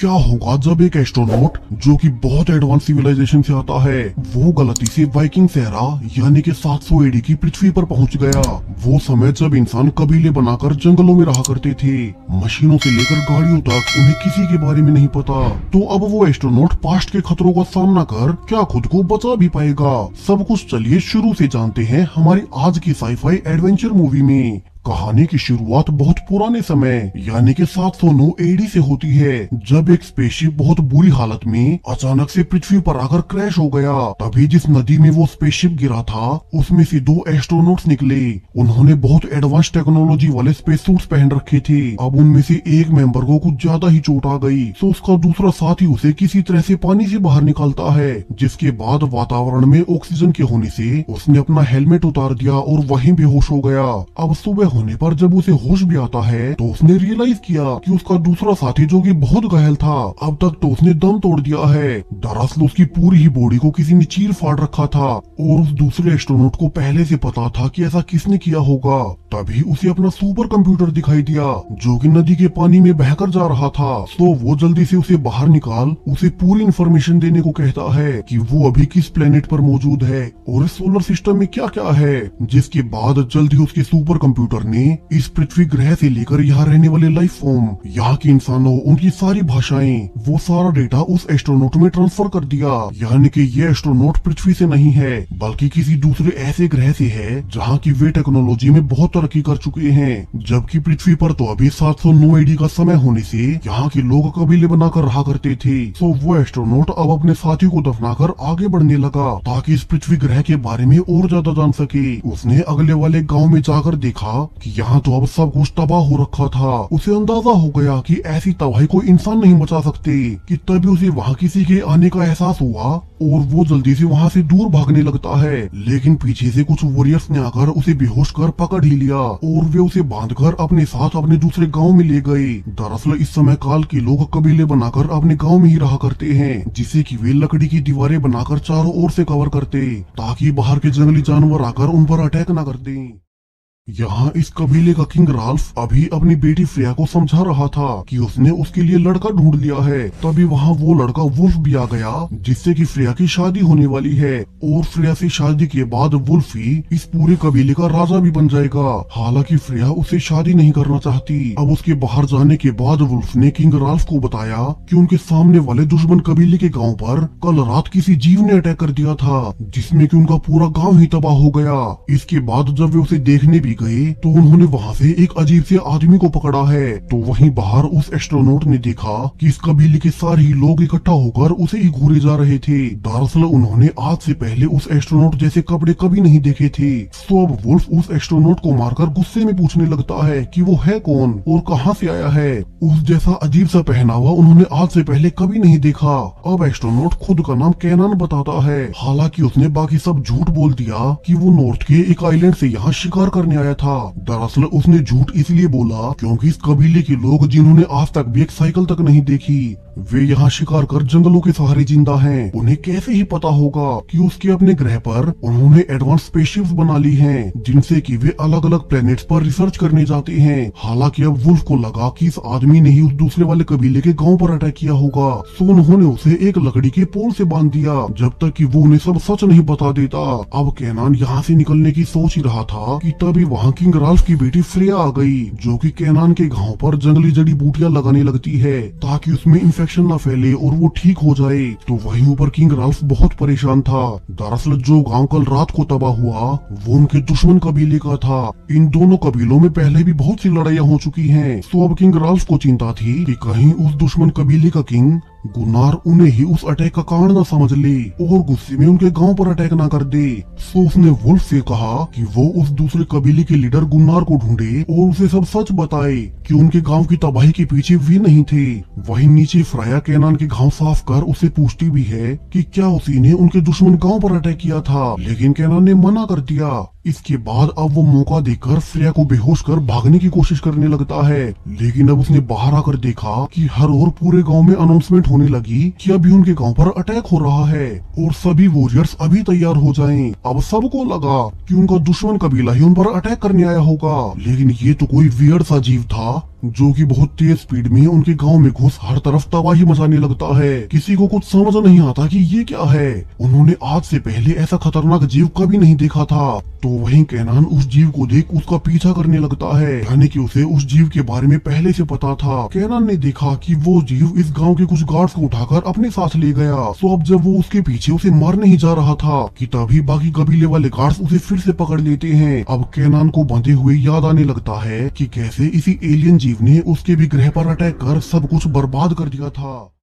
क्या होगा जब एक एस्ट्रोनॉट जो कि बहुत एडवांस सिविलाइजेशन से आता है वो गलती से वाइकिंग सहरा यानी कि 700 एडी की पृथ्वी पर पहुंच गया। वो समय जब इंसान कबीले बनाकर जंगलों में रहा करते थे, मशीनों से लेकर गाड़ियों तक उन्हें किसी के बारे में नहीं पता। तो अब वो एस्ट्रोनॉट पास्ट के खतरों का सामना कर क्या खुद को बचा भी पाएगा? सब कुछ चलिए शुरू से जानते हैं हमारी आज की साईफाई एडवेंचर मूवी में। कहानी की शुरुआत बहुत पुराने समय यानी कि 709 एडी से होती है, जब एक स्पेसशिप बहुत बुरी हालत में अचानक से पृथ्वी पर आकर क्रैश हो गया। तभी जिस नदी में वो स्पेसशिप गिरा था उसमें से 2 एस्ट्रोनॉट्स निकले। उन्होंने बहुत एडवांस टेक्नोलॉजी वाले स्पेस सूट्स पहन रखे थे। अब उनमें से एक मेंबर को कुछ ज्यादा ही चोट आ गई, तो उसका दूसरा साथी उसे किसी तरह से पानी से बाहर निकालता है, जिसके बाद वातावरण में ऑक्सीजन के होने से उसने अपना हेलमेट उतार दिया और वहीं बेहोश हो गया। अब सुबह होने पर जब उसे होश भी आता है तो उसने रियलाइज किया कि उसका दूसरा साथी जो कि बहुत घायल था अब तक तो उसने दम तोड़ दिया है। दरअसल उसकी पूरी ही बॉडी को किसी ने चीर फाड़ रखा था और उस दूसरे एस्ट्रोनॉट को पहले से पता था कि ऐसा किसने किया होगा। तभी उसे अपना सुपर कंप्यूटर दिखाई दिया जो कि नदी के पानी में बहकर जा रहा था। तो वो जल्दी से उसे बाहर निकाल उसे पूरी इन्फॉर्मेशन देने को कहता है कि वो अभी किस प्लेनेट पर मौजूद है और इस सोलर सिस्टम में क्या क्या है। जिसके बाद जल्दी उसके सुपर कंप्यूटर ने इस पृथ्वी ग्रह से लेकर यहाँ रहने वाले लाइफ फॉर्म, यहाँ के इंसानों, उनकी सारी भाषाएं, वो सारा डेटा उस एस्ट्रोनॉट में ट्रांसफर कर दिया। यानी कि ये एस्ट्रोनॉट पृथ्वी से नहीं है बल्कि किसी दूसरे ऐसे ग्रह से है जहाँ की वे टेक्नोलॉजी में बहुत तरक्की कर चुके हैं। जबकि पृथ्वी पर तो अभी 709 एडी का समय होने से यहाँ के लोग कबीले बनाकर रहा करते थे। तो वो एस्ट्रोनॉट अब अपने साथी को दफनाकर आगे बढ़ने लगा ताकि इस पृथ्वी ग्रह के बारे में और ज्यादा जान सके। उसने अगले वाले गाँव में जाकर देखा कि यहाँ तो अब सब कुछ तबाह हो रखा था। उसे अंदाजा हो गया कि ऐसी तबाही को इंसान नहीं बचा सकते कि तभी उसे वहाँ किसी के आने का एहसास हुआ और वो जल्दी से वहाँ से दूर भागने लगता है। लेकिन पीछे से कुछ वॉरियर्स ने आकर उसे बेहोश कर पकड़ ही लिया और वे उसे बांधकर अपने साथ अपने दूसरे गांव में ले गए। दरअसल इस समय काल के लोग कबीले बनाकर अपने गांव में ही रहा करते हैं, जिसे कि वे लकड़ी की दीवारें बनाकर चारों ओर से कवर करते ताकि बाहर के जंगली जानवर आकर उन पर अटैक न कर दें। यहाँ इस कबीले का किंग राल्फ अभी अपनी बेटी फ्रेया को समझा रहा था कि उसने उसके लिए लड़का ढूंढ लिया है। तभी वहाँ वो लड़का वुल्फ भी आ गया जिससे कि फ्रेया की शादी होने वाली है और फ्रेया से शादी के बाद वुल्फ ही इस पूरे कबीले का राजा भी बन जाएगा। हालांकि फ्रेया उससे शादी नहीं करना चाहती। अब उसके बाहर जाने के बाद वुल्फ ने किंग राल्फ को बताया कि उनके सामने वाले दुश्मन कबीले के गाँव पर कल रात किसी जीव ने अटैक कर दिया था जिसमें कि उनका पूरा गाँव ही तबाह हो गया। इसके बाद जब वे उसे देखने भी गए तो उन्होंने वहाँ से एक अजीब से आदमी को पकड़ा है। तो वहीं बाहर उस एस्ट्रोनॉट ने देखा कि इस कबीले के सारे ही लोग इकट्ठा होकर उसे ही घूरे जा रहे थे। दरअसल उन्होंने आज से पहले उस एस्ट्रोनॉट जैसे कपड़े कभी नहीं देखे थे। तो अब वुल्फ उस एस्ट्रोनॉट को मारकर गुस्से में पूछने लगता है कि वो है कौन और कहाँ से आया है। उस जैसा अजीब सा पहनावा उन्होंने आज से पहले कभी नहीं देखा। अब एस्ट्रोनॉट खुद का नाम कैनान बताता है। हालांकि उसने बाकी सब झूठ बोल दिया कि वो नॉर्थ के एक आइलैंड से यहाँ शिकार करने आया था। दरअसल उसने झूठ इसलिए बोला क्योंकि इस कबीले के लोग जिन्होंने आज तक भी एक साइकिल तक नहीं देखी, वे यहाँ शिकार कर जंगलों के सहारे जिंदा हैं। उन्हें कैसे ही पता होगा कि उसके अपने ग्रह पर उन्होंने एडवांस स्पेसशिप्स बना ली हैं, जिनसे कि वे अलग अलग प्लेनेट्स पर रिसर्च करने जाते हैं। हालांकि अब वुल्फ को लगा कि इस आदमी ने ही उस दूसरे वाले कबीले के गांव पर अटैक किया होगा। तो उन्होंने उसे एक लकड़ी के पोल से बांध दिया जब तक कि वो उन्हें सब सच नहीं बता देता। अब कैनान यहाँ से निकलने की सोच ही रहा था कि तभी वहाँ किंग राल्फ की बेटी फ्रेया आ गई जो कि कैनान के गांव पर जंगली जड़ी बूटियां लगाने लगती है ताकि उसमें इन्फेक्शन न फैले और वो ठीक हो जाए। तो वहीं ऊपर किंग राल्फ बहुत परेशान था। दरअसल जो गांव कल रात को तबाह हुआ वो उनके दुश्मन कबीले का था। इन दोनों कबीलों में पहले भी बहुत सी लड़ाइयां हो चुकी हैं। तो अब किंग राल्फ को चिंता थी कि कहीं उस दुश्मन कबीले का किंग गुन्नार उन्हें ही उस अटैक का कारण न समझ ले और गुस्से में उनके गांव पर अटैक न कर दे। तो उसने वुल्फ से कहा कि वो उस दूसरे कबीले के लीडर गुन्नार को ढूंढे और उसे सब सच बताए कि उनके गांव की तबाही के पीछे वे नहीं थे। वहीं नीचे फ्राया कैनान के गांव साफ कर उसे पूछती भी है कि क्या उसी ने उनके दुश्मन गांव पर अटैक किया था, लेकिन कैनान ने मना कर दिया। इसके बाद अब वो मौका देखकर फ्रेया को बेहोश कर भागने की कोशिश करने लगता है। लेकिन अब उसने बाहर आकर देखा कि हर ओर पूरे गांव में अनाउंसमेंट होने लगी कि अभी उनके गांव पर अटैक हो रहा है और सभी वॉरियर्स अभी तैयार हो जाएं। अब सबको लगा कि उनका दुश्मन कबीला ही उन पर अटैक करने आया होगा, लेकिन ये तो कोई वियर्ड सा जीव था जो कि बहुत तेज स्पीड में उनके गांव में घुस हर तरफ तबाही मचाने लगता है। किसी को कुछ समझ नहीं आता कि ये क्या है। उन्होंने आज से पहले ऐसा खतरनाक जीव कभी नहीं देखा था। तो वहीं कैनान उस जीव को देख उसका पीछा करने लगता है, यानी कि उसे उस जीव के बारे में पहले से पता था। कैनान ने देखा कि वो जीव इस गांव के कुछ गार्ड्स को उठाकर अपने साथ ले गया। तो अब जब वो उसके पीछे उसे मारने ही जा रहा था कि तभी बाकी कबीले वाले गार्ड्स उसे फिर से पकड़ लेते हैं। अब कैनान को बंधे हुए याद आने लगता है कि कैसे इसी एलियन जीव ने उसके भी ग्रह पर अटैक कर सब कुछ बर्बाद कर दिया था।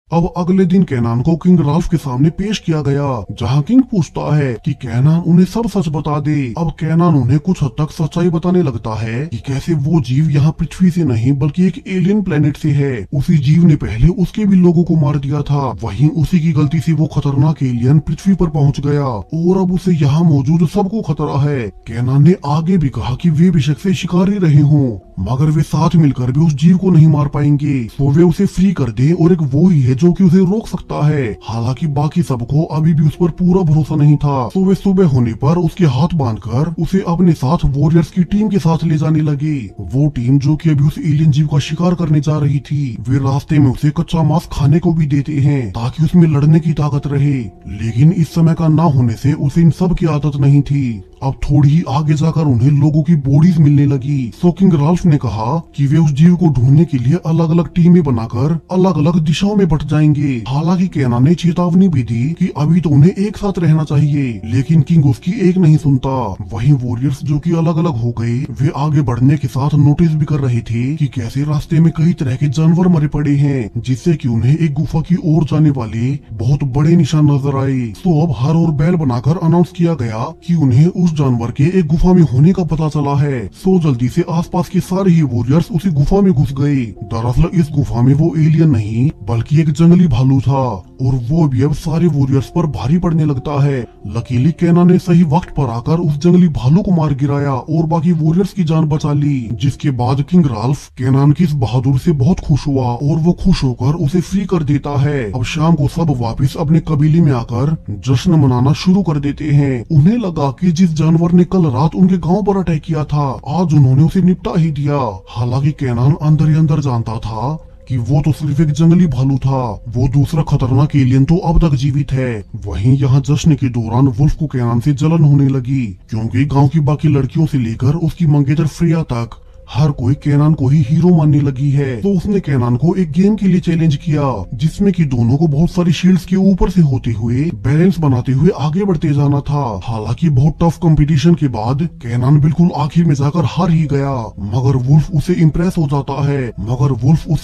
अब अगले दिन कैनान को किंग राल्फ के सामने पेश किया गया, जहां किंग पूछता है कि कैनान उन्हें सब सच बता दे। अब कैनान उन्हें कुछ हद तक सच्चाई बताने लगता है कि कैसे वो जीव यहाँ पृथ्वी से नहीं बल्कि एक एलियन प्लेनेट से है। उसी जीव ने पहले उसके भी लोगों को मार दिया था, वहीं उसी की गलती से वो खतरनाक एलियन पृथ्वी पर पहुँच गया और अब उसे यहाँ मौजूद सबको खतरा है। कैनान ने आगे भी कहा कि वे बेशक से शिकारी रहे हों, मगर वे साथ मिलकर भी उस जीव को नहीं मार पाएंगे, तो वे उसे फ्री कर दे और एक वो ही है जो कि उसे रोक सकता है। हालांकि बाकी सबको अभी भी उस पर पूरा भरोसा नहीं था, तो वे सुबह होने पर उसके हाथ बांधकर उसे अपने साथ वॉरियर्स की टीम के साथ ले जाने लगे। वो टीम जो कि अभी उस एलियन जीव का शिकार करने जा रही थी, वे रास्ते में उसे कच्चा मांस खाने को भी देते हैं ताकि उसमें लड़ने की ताकत रहे। लेकिन इस समय का ना होने से उसे इन सब की आदत नहीं थी। अब थोड़ी ही आगे जाकर उन्हें लोगों की बॉडीज मिलने लगी। सो किंग राल्फ ने कहा कि वे उस जीव को ढूंढने के लिए अलग अलग टीमें बनाकर अलग अलग दिशाओं में बट जाएंगे। हालांकि कैनान ने चेतावनी भी दी कि अभी तो उन्हें एक साथ रहना चाहिए, लेकिन किंग उसकी एक नहीं सुनता। वहीं वॉरियर्स जो कि अलग अलग हो गए, वे आगे बढ़ने के साथ नोटिस भी कर रहे थे कि कैसे रास्ते में कई तरह के जानवर मरे पड़े हैं, जिससे कि उन्हें एक गुफा की ओर जाने वाले बहुत बड़े निशान नजर आए। तो अब हर ओर बैल बनाकर अनाउंस किया गया कि उन्हें उस जानवर के एक गुफा में होने का पता चला है। सो जल्दी से आसपास के सारे ही वॉरियर्स उसी गुफा में घुस गए। दरअसल इस गुफा में वो एलियन नहीं बल्कि एक जंगली भालू था और वो भी अब सारे वॉरियर्स पर भारी पड़ने लगता है। लकीली कैनान ने सही वक्त पर आकर उस जंगली भालू को मार गिराया और बाकी वॉरियर्स की जान बचा ली, जिसके बाद किंग राल्फ कैनान की इस बहादुर से बहुत खुश हुआ और वो खुश होकर उसे फ्री कर देता है। अब शाम को सब वापस अपने कबीले में आकर जश्न मनाना शुरू कर देते हैं। उन्हें लगा कि जिस जानवर ने कल रात उनके गांव पर अटैक किया था, आज उन्होंने उसे निपटा ही दिया। हालांकि कैनान अंदर ही अंदर जानता था कि वो तो सिर्फ एक जंगली भालू था, वो दूसरा खतरनाक एलियन तो अब तक जीवित है। वहीं यहाँ जश्न के दौरान वुल्फ को कैनान से जलन होने लगी, क्योंकि गांव की बाकी लड़कियों से लेकर उसकी मंगेतर फ्रेया तक हर कोई कैनान को ही हीरो मानने लगी है। तो उसने कैनान को एक गेम के लिए चैलेंज किया, जिसमें कि दोनों को बहुत सारी शील्ड्स के ऊपर से होते हुए बैलेंस बनाते हुए आगे बढ़ते जाना था। हालांकि बहुत टफ कंपटीशन के बाद कैनान बिल्कुल आखिर में जाकर हार ही गया, मगर वुल्फ उससे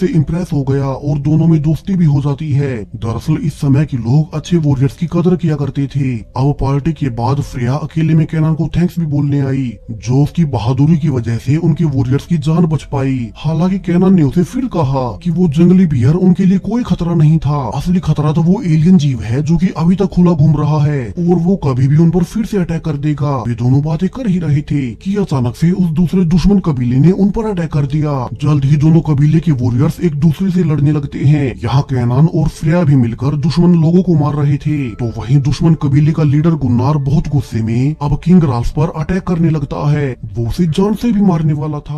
इम्प्रेस हो गया और दोनों में दोस्ती भी हो जाती है। दरअसल इस समय के लोग अच्छे वॉरियर्स की कदर किया करते थे। अब पार्टी के बाद फ्रेया अकेले में कैनान को थैंक्स भी बोलने आई, जो उसकी बहादुरी की वजह से उनके वॉरियर्स की जान बच पाई। हालांकि कैनान ने उसे फिर कहा कि वो जंगली बियर उनके लिए कोई खतरा नहीं था, असली खतरा तो वो एलियन जीव है जो कि अभी तक खुला घूम रहा है और वो कभी भी उन पर फिर से अटैक कर देगा। वे दोनों बातें कर ही रहे थे कि अचानक से उस दूसरे दुश्मन कबीले ने उन पर अटैक कर दिया। जल्द ही दोनों कबीले के वॉरियर्स एक दूसरे से लड़ने लगते हैं। यहाँ कैनान और फ्रेया भी मिलकर दुश्मन लोगों को मार रहे थे। तो वहीं दुश्मन कबीले का लीडर गुन्नार बहुत गुस्से में अब किंग राल्फ पर अटैक करने लगता है। वो उसे जान से भी मारने वाला था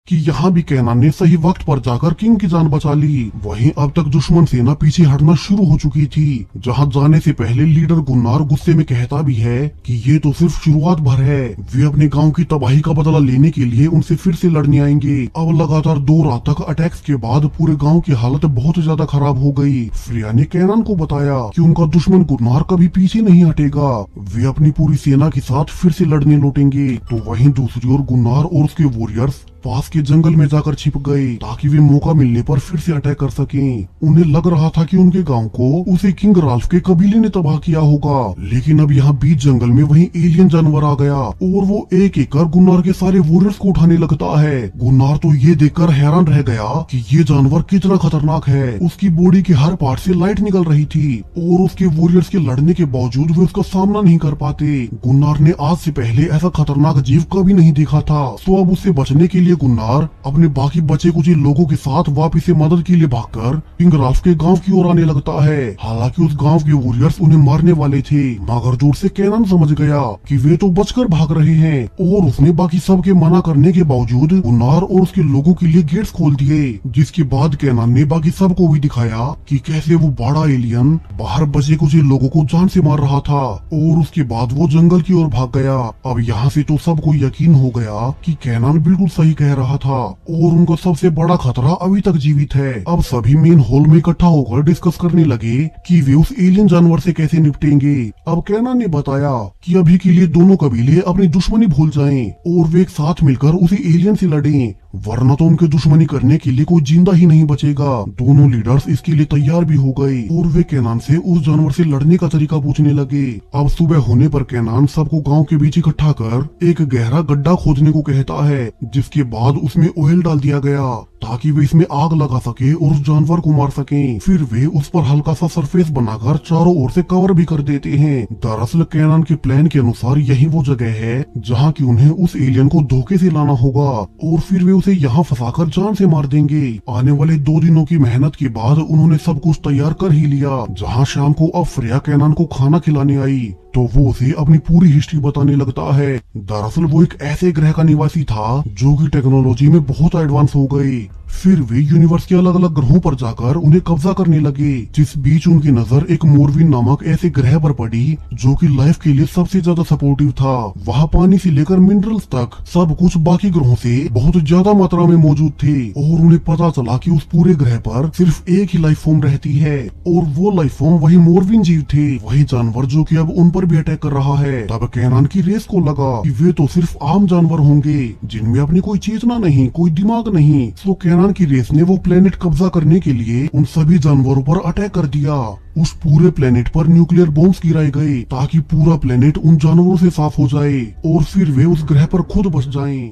कि यहाँ भी कैनान ने सही वक्त पर जाकर किंग की जान बचा ली। वहीं अब तक दुश्मन सेना पीछे हटना शुरू हो चुकी थी। जहाँ जाने से पहले लीडर गुन्नार गुस्से में कहता भी है कि ये तो सिर्फ शुरुआत भर है, वे अपने गांव की तबाही का बदला लेने के लिए उनसे फिर से लड़ने आएंगे। अब लगातार 2 रात तक अटैक्स के बाद पूरे गाँव की हालत बहुत ज्यादा खराब हो गयी। फ्रेया ने कैनान को बताया कि उनका दुश्मन गुन्नार कभी पीछे नहीं हटेगा, वे अपनी पूरी सेना के साथ फिर से लड़ने लौटेंगे। तो वहीं दूसरी ओर गुन्नार और उसके वॉरियर्स पास के जंगल में जाकर छिप गए ताकि वे मौका मिलने पर फिर से अटैक कर सकें। उन्हें लग रहा था कि उनके गांव को उसे किंग राल्फ के कबीले ने तबाह किया होगा, लेकिन अब यहाँ बीच जंगल में वही एलियन जानवर आ गया और वो एक एक कर गुन्नार के सारे वॉरियर्स को उठाने लगता है। गुन्नार तो ये देखकर हैरान रह गया कि ये जानवर कितना खतरनाक है। उसकी बॉडी के हर पार्ट से लाइट निकल रही थी और उसके वॉरियर्स के लड़ने के बावजूद वे उसका सामना नहीं कर पाते। गुन्नार ने आज से पहले ऐसा खतरनाक जीव कभी नहीं देखा था, तो अब उससे बचने के लिए इसीलिए गुन्नार अपने बाकी बचे कुछ लोगों के साथ वापिस से मदद के लिए भागकर किंग राल्फ के गांव की ओर आने लगता है। हालांकि उस गांव के वॉरियर्स उन्हें मारने वाले थे, मगर दूर से कैनन समझ गया कि वे तो बचकर भाग रहे हैं और उसने बाकी सब के मना करने के बावजूद गुन्नार और उसके लोगों के लिए गेट्स खोल दिए। जिसके बाद कैनन ने बाकी सबको भी दिखाया कि कैसे वो बड़ा एलियन बाहर बचे कुछ लोगों को जान से मार रहा था और उसके बाद वो जंगल की ओर भाग गया। अब यहाँ से तो सबको यकीन हो गया कि कैनन बिल्कुल सही कह रहा था और उनका सबसे बड़ा खतरा अभी तक जीवित है। अब सभी मेन हॉल में इकट्ठा होकर डिस्कस करने लगे कि वे उस एलियन जानवर से कैसे निपटेंगे। अब कैनन ने बताया कि अभी के लिए दोनों कबीले अपनी दुश्मनी भूल जाएं और वे एक साथ मिलकर उसी एलियन से लड़ें, वरना तो उनके दुश्मनी करने के लिए कोई जिंदा ही नहीं बचेगा। दोनों लीडर्स इसके लिए तैयार भी हो गए और वे कैनान से उस जानवर से लड़ने का तरीका पूछने लगे। अब सुबह होने पर कैनान सबको गांव के बीच इकट्ठा कर एक गहरा गड्ढा खोदने को कहता है, जिसके बाद उसमें ऑयल डाल दिया गया ताकि वे इसमें आग लगा सके और उस जानवर को मार सकें। फिर वे उस पर हल्का सा सरफेस बनाकर चारों ओर से कवर भी कर देते हैं। दरअसल कैनन के प्लान के अनुसार यही वो जगह है जहाँ की उन्हें उस एलियन को धोखे से लाना होगा और फिर वे उसे यहाँ फंसाकर जान से मार देंगे। आने वाले 2 दिनों की मेहनत के बाद उन्होंने सब कुछ तैयार कर ही लिया। जहाँ शाम को अब फ्रेया कैनन को खाना खिलाने आई तो वो उसे अपनी पूरी हिस्ट्री बताने लगता है। दरअसल वो एक ऐसे ग्रह का निवासी था जो कि टेक्नोलॉजी में बहुत एडवांस हो गई। फिर वे यूनिवर्स के अलग अलग ग्रहों पर जाकर उन्हें कब्जा करने लगे। जिस बीच उनकी नजर एक मोरविन नामक ऐसे ग्रह पर पड़ी जो कि लाइफ के लिए सबसे ज्यादा सपोर्टिव था। वहाँ पानी से लेकर मिनरल्स तक सब कुछ बाकी ग्रहों से बहुत ज्यादा मात्रा में मौजूद थे और उन्हें पता चला कि उस पूरे ग्रह पर सिर्फ एक ही लाइफ फॉर्म रहती है और वो लाइफ फॉर्म वही मोरविन जीव थे, वही जानवर जो कि अब उन पर भी अटैक कर रहा है। तब कैनान की रेस को लगा कि वे तो सिर्फ आम जानवर होंगे जिनमें अपनी कोई चेतना नहीं, कोई दिमाग नहीं। तो कैनान की रेस ने वो प्लेनेट कब्जा करने के लिए उन सभी जानवरों पर अटैक कर दिया। उस पूरे प्लेनेट पर न्यूक्लियर बॉम्ब्स गिराए गए ताकि पूरा प्लेनेट उन जानवरों से साफ हो जाए और फिर वे उस ग्रह पर खुद बस जाएं।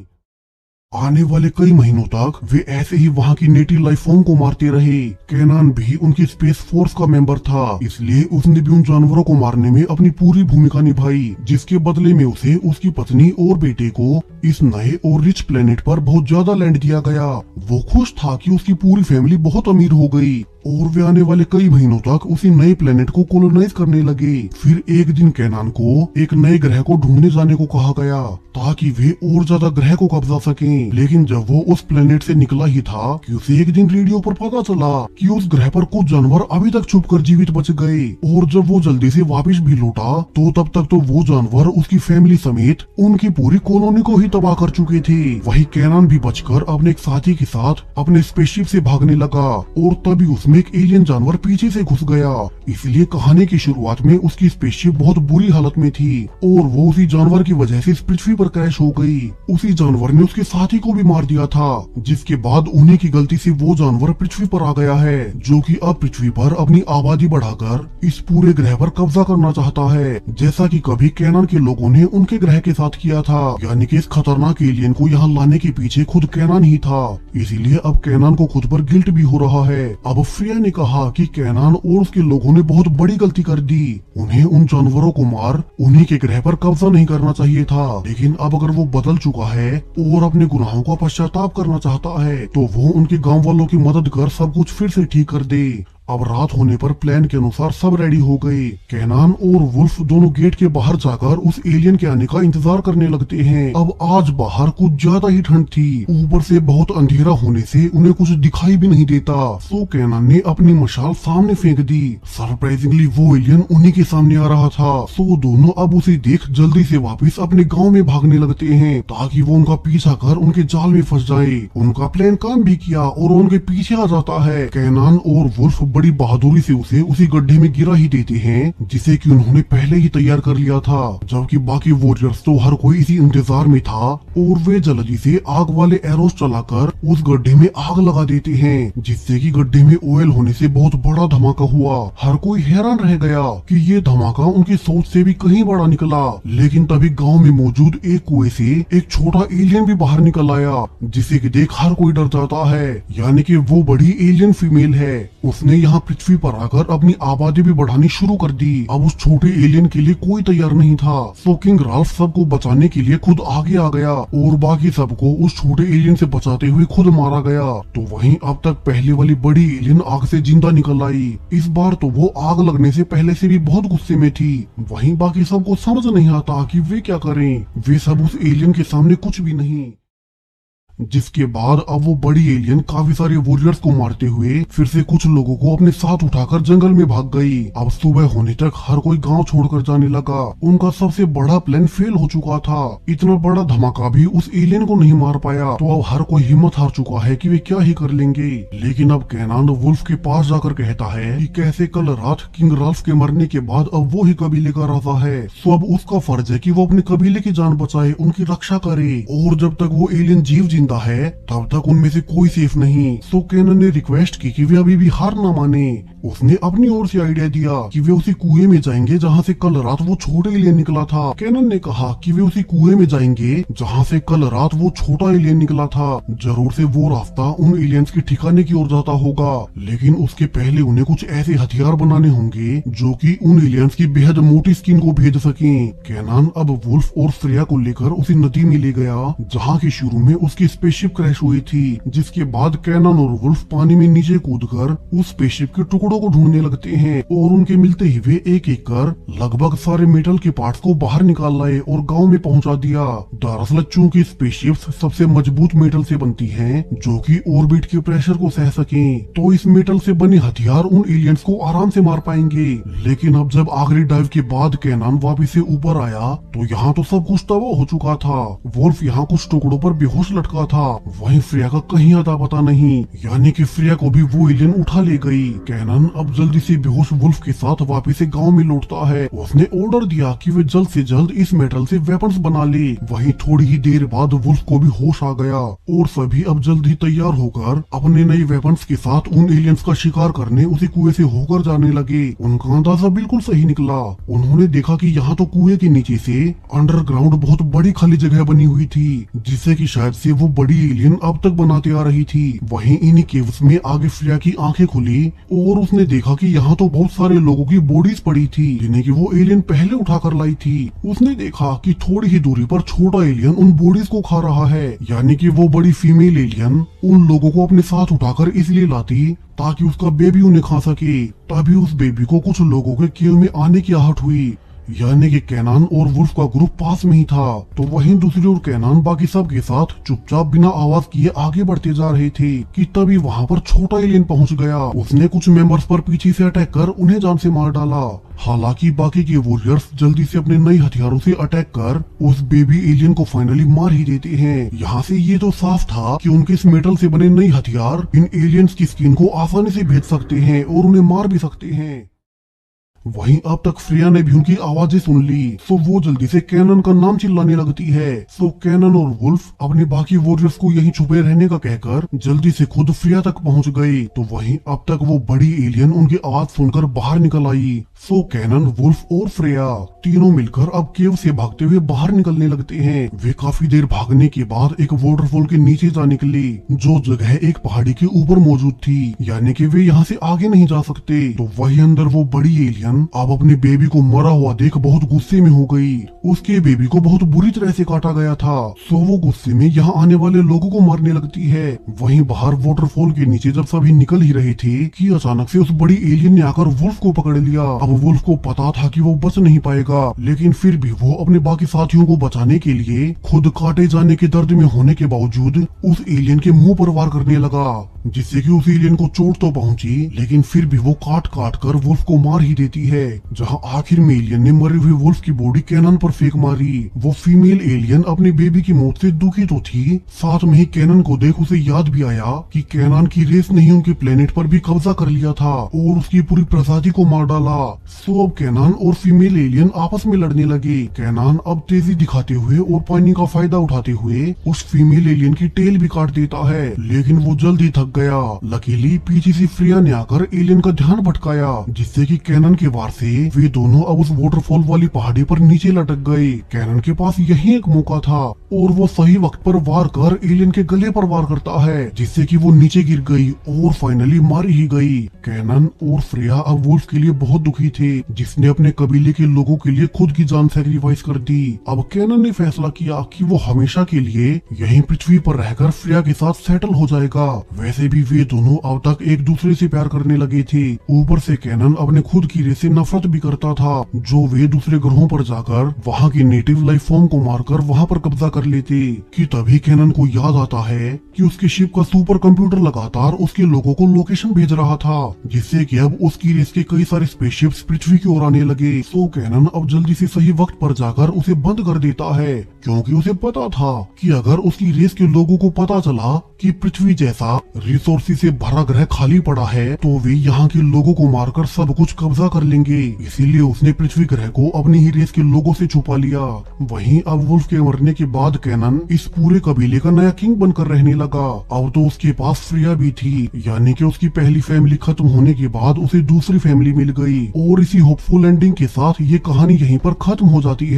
आने वाले कई महीनों तक वे ऐसे ही वहाँ की नेटिव लाइफ फॉर्म को मारते रहे। कैनान भी उनकी स्पेस फोर्स का मेंबर था, इसलिए उसने भी उन जानवरों को मारने में अपनी पूरी भूमिका निभाई, जिसके बदले में उसे उसकी पत्नी और बेटे को इस नए और रिच प्लेनेट पर बहुत ज्यादा लैंड दिया गया। वो खुश था कि उसकी पूरी फैमिली बहुत अमीर हो गई और वे आने वाले कई महीनों तक उसी नए प्लेनेट को कॉलोनाइज करने लगे। फिर एक दिन कैनान को एक नए ग्रह को ढूंढने जाने को कहा गया ताकि वे और ज्यादा ग्रह को कब्जा सकें। लेकिन जब वो उस प्लेनेट से निकला ही था कि उसे एक दिन रेडियो पर पता चला कि उस ग्रह पर कुछ जानवर अभी तक छुपकर जीवित बच गए और जब वो जल्दी से वापस भी लौटा तो तब तक तो वो जानवर उसकी फैमिली समेत उनकी पूरी कॉलोनी को ही तबाह कर चुके थे। वही कैनान भी बचकर अपने एक साथी के साथ अपने स्पेसशिप से भागने लगा और तभी उसमें एक एलियन जानवर पीछे से घुस गया। इसलिए कहानी की शुरुआत में उसकी स्पेसशिप बहुत बुरी हालत में थी और वो उसी जानवर की वजह से इस पृथ्वी पर क्रैश हो गई। उसी जानवर ने उसके साथी को भी मार दिया था, जिसके बाद उन्हीं की गलती से वो जानवर पृथ्वी पर आ गया है जो कि अब पृथ्वी पर अपनी आबादी बढ़ाकर इस पूरे ग्रह पर कब्जा करना चाहता है, जैसा कि कभी कैनान के लोगों ने उनके ग्रह के साथ किया था। यानी कि इस खतरनाक एलियन को यहाँ लाने के पीछे खुद कैनान ही था। इसीलिए अब कैनान को खुद पर गिल्ट भी हो रहा है। अब फ्रेया ने कहा कि कैनान और उसके लोगों ने बहुत बड़ी गलती कर दी, उन्हें उन जानवरों को मार उन्हीं के ग्रह पर कब्जा नहीं करना चाहिए था। लेकिन अब अगर वो बदल चुका है और अपने गुनाहों का पश्चाताप करना चाहता है तो वो उनके गांव वालों की मदद कर सब कुछ फिर से ठीक कर दे। अब रात होने पर प्लान के अनुसार सब रेडी हो गए। कैनान और वुल्फ दोनों गेट के बाहर जाकर उस एलियन के आने का इंतजार करने लगते हैं। अब आज बाहर कुछ ज्यादा ही ठंड थी, ऊपर से बहुत अंधेरा होने से उन्हें कुछ दिखाई भी नहीं देता। सो कैनान ने अपनी मशाल सामने फेंक दी। सरप्राइजिंगली वो एलियन उन्हीं के सामने आ रहा था। सो दोनों अब उसे देख जल्दी से वापस अपने गाँव में भागने लगते हैं ताकि वो उनका पीछा कर उनके जाल में फंस जाए। उनका प्लान काम भी किया और उनके पीछे आ जाता है। कैनान और वुल्फ बड़ी बहादुरी से उसे उसी गड्ढे में गिरा ही देते हैं जिसे कि उन्होंने पहले ही तैयार कर लिया था, जबकि बाकी वॉरियर्स तो हर कोई इसी इंतजार में था और वे जल्दी से आग वाले एरोस चलाकर उस गड्ढे में आग लगा देते हैं, जिससे कि गड्ढे में ऑयल होने से बहुत बड़ा धमाका हुआ। हर कोई हैरान रह गया कि ये धमाका उनकी सोच से भी कहीं बड़ा निकला। लेकिन तभी गाँव में मौजूद एक कुएं से एक छोटा एलियन भी बाहर निकल आया, जिसे कि देख हर कोई डर जाता है। यानी कि वो बड़ी एलियन फीमेल है। उसने यहाँ पृथ्वी पर आकर अपनी आबादी भी बढ़ानी शुरू कर दी। अब उस छोटे एलियन के लिए कोई तैयार नहीं था। सो किंग राल्फ सबको बचाने के लिए खुद आगे आ गया और बाकी सबको उस छोटे एलियन से बचाते हुए खुद मारा गया। तो वहीं अब तक पहले वाली बड़ी एलियन आग से जिंदा निकल आई। इस बार तो वो आग लगने से पहले से भी बहुत गुस्से में थी। वहीं बाकी सबको समझ नहीं आता कि वे क्या करें। वे सब उस एलियन के सामने कुछ भी नहीं। जिसके बाद अब वो बड़ी एलियन काफी सारे वॉरियर्स को मारते हुए फिर से कुछ लोगों को अपने साथ उठाकर जंगल में भाग गई। अब सुबह होने तक हर कोई गांव छोड़कर जाने लगा। उनका सबसे बड़ा प्लान फेल हो चुका था। इतना बड़ा धमाका भी उस एलियन को नहीं मार पाया। तो अब हर कोई हिम्मत हार चुका है कि वे क्या ही कर लेंगे। लेकिन अब कैनान वुल्फ के पास जाकर कहता है कि कैसे कल रात किंग राल्फ के मरने के बाद अब वो ही कबीले का राजा है। तो अब उसका फर्ज है कि वो अपने कबीले की जान बचाए, उनकी रक्षा करे। और जब तक वो एलियन जीव है तब तक उनमें से कोई सेफ नहीं। सो कैनन ने रिक्वेस्ट की कि वे अभी भी हार ना माने। उसने अपनी ओर से आइडिया दिया कि वे उसी कुएं में जाएंगे जहां से कल रात वो छोटा एलियन निकला था। कैनन ने कहा कि वे उसी कुएं में जाएंगे जहां से कल रात वो छोटा एलियन निकला था। जरूर से वो रास्ता उन एलियंस के ठिकाने की ओर जाता होगा, लेकिन उसके पहले उन्हें कुछ ऐसे हथियार बनाने होंगे जो कि उन एलियंस की बेहद मोटी स्किन को भेद सकें। कैनन अब वुल्फ और फ्रेया को लेकर उसी नदी में ले गया जहाँ की शुरू में उसकी स्पेसशिप क्रैश हुई थी। जिसके बाद कैनन और वुल्फ पानी में नीचे कूदकर उस स्पेसशिप के टुकड़ों को ढूंढने लगते हैं और उनके मिलते ही वे एक एक कर लगभग सारे मेटल के पार्ट्स को बाहर निकाल लाए और गांव में पहुंचा दिया। दरअसल चूंकि स्पेसशिप्स सबसे मजबूत मेटल से बनती हैं जो कि ऑर्बिट के प्रेशर को सह सकें, तो इस मेटल से बने हथियार उन एलियंस को आराम से मार पाएंगे। लेकिन अब जब आखिरी डाइव के बाद कैनन वापिस से ऊपर आया तो यहाँ तो सब कुछ तबाह हो चुका था। वुल्फ यहाँ कुछ टुकड़ों पर बेहोश लटका था। वहीं फ्रेया का कहीं अता पता नहीं, यानी कि फ्रेया को भी वो एलियन उठा ले गई। कैनन अब जल्दी से बेहोश वुल्फ के साथ वापस से गांव में लौटता है। उसने ऑर्डर दिया कि वे जल्द से जल्द इस मेटल से वेपन्स बना ले। वहीं थोड़ी ही देर बाद वुल्फ को भी होश आ गया और सभी अब जल्द ही तैयार होकर अपने नए वेपन्स के साथ उन एलियंस का शिकार करने उसी कुएं से होकर जाने लगे। उनका अंदाजा बिल्कुल सही निकला। उन्होंने देखा कि यहाँ तो कुएं के नीचे से अंडरग्राउंड बहुत बड़ी खाली जगह बनी हुई थी जिससे कि शायद से वो बड़ी एलियन अब तक बनाते आ रही थी। वहीं इन्हीं केव्स में आगे फ्रेया की आंखें खुली और उसने देखा कि यहाँ तो बहुत सारे लोगों की बॉडीज पड़ी थी जिन्हें कि वो एलियन पहले उठाकर लाई थी। उसने देखा कि थोड़ी ही दूरी पर छोटा एलियन उन बॉडीज को खा रहा है, यानी कि वो बड़ी फीमेल एलियन उन लोगों को अपने साथ उठाकर इसलिए लाती ताकि उसका बेबी उन्हें खा सके। तभी उस बेबी को कुछ लोगों के केव में आने की आहट हुई, यानी कि कैनान और वुल्फ का ग्रुप पास में ही था। तो वहीं दूसरी ओर कैनान बाकी सब के साथ चुपचाप बिना आवाज किए आगे बढ़ते जा रहे थे कि तभी वहां पर छोटा एलियन पहुंच गया। उसने कुछ मेंबर्स पर पीछे से अटैक कर उन्हें जान से मार डाला। हालांकि बाकी के वॉरियर्स जल्दी से अपने नए हथियारों से अटैक कर उस बेबी एलियन को फाइनली मार ही देते हैं। यहाँ से ये तो साफ था कि उनके इस मेटल से बने नए हथियार इन एलियंस की स्किन को आसानी से भेद सकते हैं और उन्हें मार भी सकते हैं। वहीं अब तक फ्रेया ने भी उनकी आवाजें सुन ली, सो वो जल्दी से कैनन का नाम चिल्लाने लगती है। सो कैनन और वुल्फ अपने बाकी वॉरियर्स को यहीं छुपे रहने का कहकर जल्दी से खुद फ्रेया तक पहुंच गए। तो वहीं अब तक वो बड़ी एलियन उनकी आवाज सुनकर बाहर निकल आई। सो कैनन, वुल्फ और फ्रेया तीनों मिलकर अब केव से भागते हुए बाहर निकलने लगते हैं। वे काफी देर भागने के बाद एक वाटरफॉल के नीचे जा निकले जो जगह एक पहाड़ी के ऊपर मौजूद थी, यानी कि वे यहाँ से आगे नहीं जा सकते। तो वही अंदर वो बड़ी एलियन अब अपने बेबी को मरा हुआ देख बहुत गुस्से में हो गई। उसके बेबी को बहुत बुरी तरह से काटा गया था, सो वो गुस्से में यहाँ आने वाले लोगों को मारने लगती है। वहीं बाहर वाटरफॉल के नीचे जब सभी निकल ही रहे थे कि अचानक से उस बड़ी एलियन ने आकर वुल्फ को पकड़ लिया। अब वुल्फ को पता था कि वो बच नहीं पाएगा, लेकिन फिर भी वो अपने बाकी साथियों को बचाने के लिए खुद काटे जाने के दर्द में होने के बावजूद उस एलियन के मुंह पर वार करने लगा, जिससे कि उस एलियन को चोट तो पहुंची, लेकिन फिर भी वो काट काट कर वुल्फ को मार ही देती है। जहां आखिर में एलियन ने मरे हुए वुल्फ की बॉडी कैनन पर फेंक मारी। वो फीमेल एलियन अपने बेबी की मौत से दुखी तो थी, साथ में ही कैनन को देख उसे याद भी आया कि कैनन की रेस ने ही उनके प्लेनेट पर भी कब्जा कर लिया था और उसकी पूरी प्रजाति को मार डाला। सो अब कैनन और फीमेल एलियन आपस में लड़ने लगे। कैनन अब तेजी दिखाते हुए और पानी का फायदा उठाते हुए उस फीमेल एलियन की टेल भी काट देता है, लेकिन वो जल्द ही थक लग गया। लकीली पीछे से फ्रिया ने आकर एलियन का ध्यान भटकाया, जिससे कि कैनन के वार से वे दोनों अब उस वाटरफॉल वाली पहाड़ी पर नीचे लटक गए। कैनन के पास यही एक मौका था और वो सही वक्त पर वार कर एलियन के गले पर वार करता है, जिससे कि वो नीचे गिर गई और फाइनली मारी ही गई। कैनन और फ्रिया अब वुल्फ के लिए बहुत दुखी थे, जिसने अपने कबीले के लोगों के लिए खुद की जान सैक्रिफाइस कर दी। अब कैनन ने फैसला किया कि वो हमेशा के लिए यहीं पृथ्वी पर रहकर फ्रिया के साथ सेटल हो जाएगा। वैसे भी वे दोनों अब तक एक दूसरे से प्यार करने लगे थे। ऊपर से कैनन अपने खुद की रेस से नफरत भी करता था, जो वे दूसरे ग्रहों पर जाकर वहाँ की नेटिव लाइफ फॉर्म को मारकर वहाँ पर कब्जा कर लेते। कि तभी कैनन को याद आता है कि उसके शिप का सुपर कंप्यूटर लगातार उसके लोगों को लोकेशन भेज रहा था, जिससे कि अब उसकी रेस के कई सारे स्पेसशिप्स पृथ्वी की ओर आने लगे। सो कैनन अब जल्दी से सही वक्त पर जाकर उसे बंद कर देता है, क्योंकि उसे पता था कि अगर उसकी रेस के लोगों को पता चला कि पृथ्वी जैसा रिसोर्सेज से भरा ग्रह खाली पड़ा है, तो वे यहाँ के लोगों को मारकर सब कुछ कब्जा कर लेंगे। इसीलिए उसने पृथ्वी ग्रह को अपनी ही रेस के लोगों से छुपा लिया। वहीं अब वुल्फ के मरने के बाद कैनन इस पूरे कबीले का नया किंग बनकर रहने लगा। अब तो उसके पास फ्रिया भी थी, यानी कि उसकी पहली फैमिली खत्म होने के बाद उसे दूसरी फैमिली मिल गई। और इसी होपफुल एंडिंग के साथ ये कहानी यहीं पर खत्म हो जाती है।